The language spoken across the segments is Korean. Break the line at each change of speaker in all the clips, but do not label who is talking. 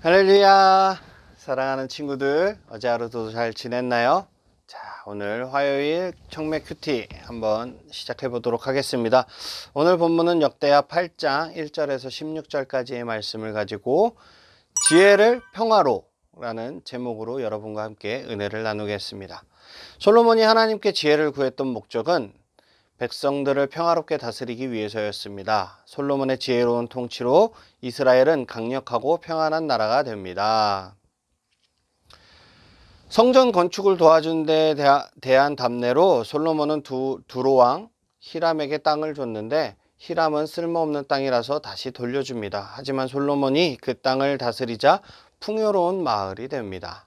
할렐루야. 사랑하는 친구들, 어제 하루도 잘 지냈나요? 자, 오늘 화요일 청매 큐티 한번 시작해 보도록 하겠습니다. 오늘 본문은 역대하 8장 1절에서 16절까지의 말씀을 가지고 지혜를 평화로 라는 제목으로 여러분과 함께 은혜를 나누겠습니다. 솔로몬이 하나님께 지혜를 구했던 목적은 백성들을 평화롭게 다스리기 위해서였습니다. 솔로몬의 지혜로운 통치로 이스라엘은 강력하고 평안한 나라가 됩니다. 성전 건축을 도와준 데 대한 답례로 솔로몬은 두로왕 히람에게 땅을 줬는데 히람은 쓸모없는 땅이라서 다시 돌려줍니다. 하지만 솔로몬이 그 땅을 다스리자 풍요로운 마을이 됩니다.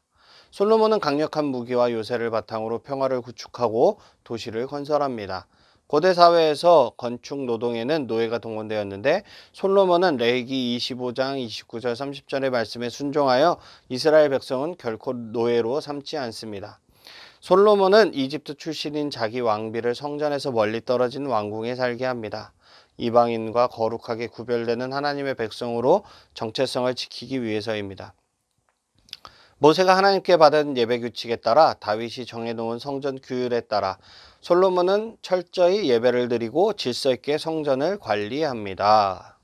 솔로몬은 강력한 무기와 요새를 바탕으로 평화를 구축하고 도시를 건설합니다. 고대 사회에서 건축 노동에는 노예가 동원되었는데 솔로몬은 레위기 25장 29절 30절의 말씀에 순종하여 이스라엘 백성은 결코 노예로 삼지 않습니다. 솔로몬은 이집트 출신인 자기 왕비를 성전에서 멀리 떨어진 왕궁에 살게 합니다. 이방인과 거룩하게 구별되는 하나님의 백성으로 정체성을 지키기 위해서입니다. 모세가 하나님께 받은 예배 규칙에 따라 다윗이 정해놓은 성전 규율에 따라 솔로몬은 철저히 예배를 드리고 질서 있게 성전을 관리합니다.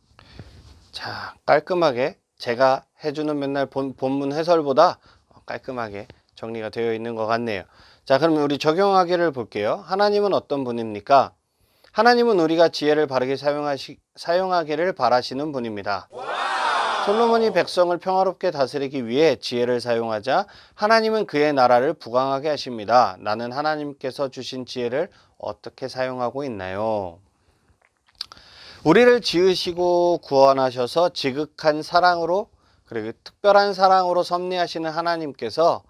자, 깔끔하게 제가 해주는 맨날 본문 해설보다 깔끔하게 정리가 되어 있는 것 같네요. 자, 그럼 우리 적용하기를 볼게요. 하나님은 어떤 분입니까? 하나님은 우리가 지혜를 바르게 사용하기를 바라시는 분입니다. 솔로몬이 백성을 평화롭게 다스리기 위해 지혜를 사용하자 하나님은 그의 나라를 부강하게 하십니다. 나는 하나님께서 주신 지혜를 어떻게 사용하고 있나요? 우리를 지으시고 구원하셔서 지극한 사랑으로 그리고 특별한 사랑으로 섭리하시는 하나님께서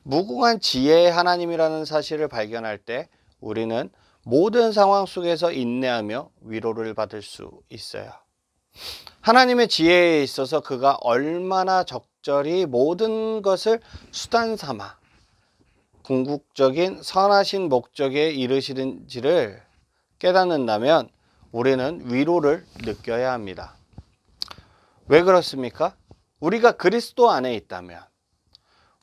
무궁한 지혜의 하나님이라는 사실을 발견할 때 우리는 모든 상황 속에서 인내하며 위로를 받을 수 있어요. 하나님의 지혜에 있어서 그가 얼마나 적절히 모든 것을 수단 삼아 궁극적인 선하신 목적에 이르시는지를 깨닫는다면 우리는 위로를 느껴야 합니다. 왜 그렇습니까? 우리가 그리스도 안에 있다면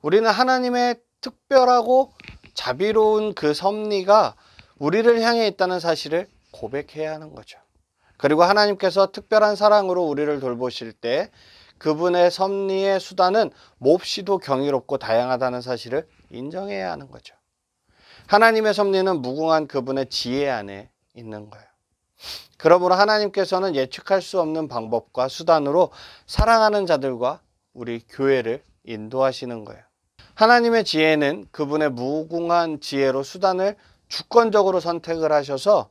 우리는 하나님의 특별하고 자비로운 그 섭리가 우리를 향해 있다는 사실을 고백해야 하는 거죠. 그리고 하나님께서 특별한 사랑으로 우리를 돌보실 때 그분의 섭리의 수단은 몹시도 경이롭고 다양하다는 사실을 인정해야 하는 거죠. 하나님의 섭리는 무궁한 그분의 지혜 안에 있는 거예요. 그러므로 하나님께서는 예측할 수 없는 방법과 수단으로 사랑하는 자들과 우리 교회를 인도하시는 거예요. 하나님의 지혜는 그분의 무궁한 지혜로 수단을 주권적으로 선택을 하셔서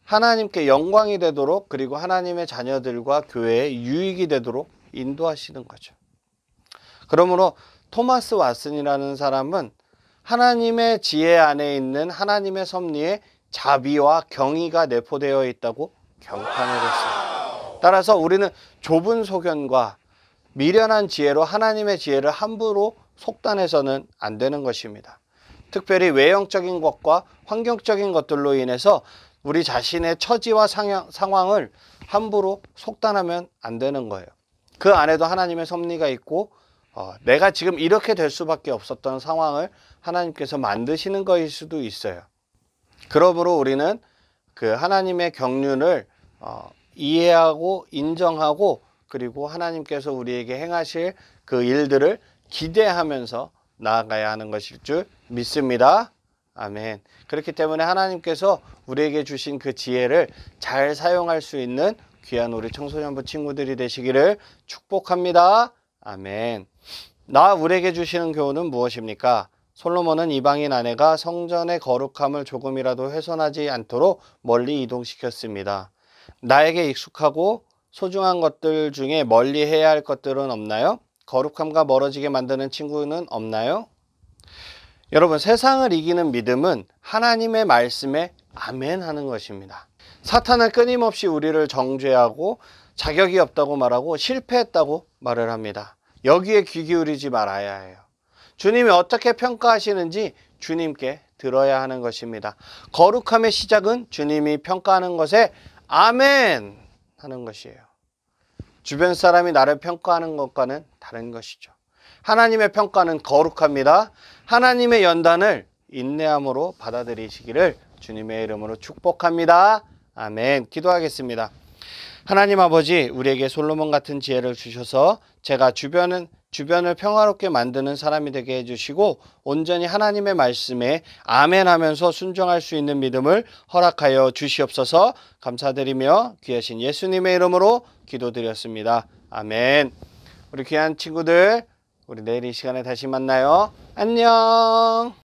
하나님께 영광이 되도록 그리고 하나님의 자녀들과 교회에 유익이 되도록 인도하시는 거죠. 그러므로 토마스 왓슨이라는 사람은 하나님의 지혜 안에 있는 하나님의 섭리에 자비와 경의가 내포되어 있다고 경탄을 했어요. 따라서 우리는 좁은 소견과 미련한 지혜로 하나님의 지혜를 함부로 속단해서는 안 되는 것입니다. 특별히 외형적인 것과 환경적인 것들로 인해서 우리 자신의 처지와 상황을 함부로 속단하면 안 되는 거예요. 그 안에도 하나님의 섭리가 있고 내가 지금 이렇게 될 수밖에 없었던 상황을 하나님께서 만드시는 것일 수도 있어요. 그러므로 우리는 그 하나님의 경륜을 이해하고 인정하고 그리고 하나님께서 우리에게 행하실 그 일들을 기대하면서 나아가야 하는 것일 줄 믿습니다. 아멘. 그렇기 때문에 하나님께서 우리에게 주신 그 지혜를 잘 사용할 수 있는 귀한 우리 청소년부 친구들이 되시기를 축복합니다. 아멘. 우리에게 주시는 교훈은 무엇입니까? 솔로몬은 이방인 아내가 성전의 거룩함을 조금이라도 훼손하지 않도록 멀리 이동시켰습니다. 나에게 익숙하고 소중한 것들 중에 멀리 해야 할 것들은 없나요? 거룩함과 멀어지게 만드는 친구는 없나요? 여러분, 세상을 이기는 믿음은 하나님의 말씀에 아멘 하는 것입니다. 사탄은 끊임없이 우리를 정죄하고 자격이 없다고 말하고 실패했다고 말을 합니다. 여기에 귀 기울이지 말아야 해요. 주님이 어떻게 평가하시는지 주님께 들어야 하는 것입니다. 거룩함의 시작은 주님이 평가하는 것에 아멘 하는 것이에요. 주변 사람이 나를 평가하는 것과는 다른 것이죠. 하나님의 평가는 거룩합니다. 하나님의 연단을 인내함으로 받아들이시기를 주님의 이름으로 축복합니다. 아멘. 기도하겠습니다. 하나님 아버지, 우리에게 솔로몬 같은 지혜를 주셔서 제가 주변을 평화롭게 만드는 사람이 되게 해주시고 온전히 하나님의 말씀에 아멘 하면서 순종할 수 있는 믿음을 허락하여 주시옵소서. 감사드리며 귀하신 예수님의 이름으로 기도드렸습니다. 아멘. 우리 귀한 친구들, 우리 내일 이 시간에 다시 만나요. 안녕.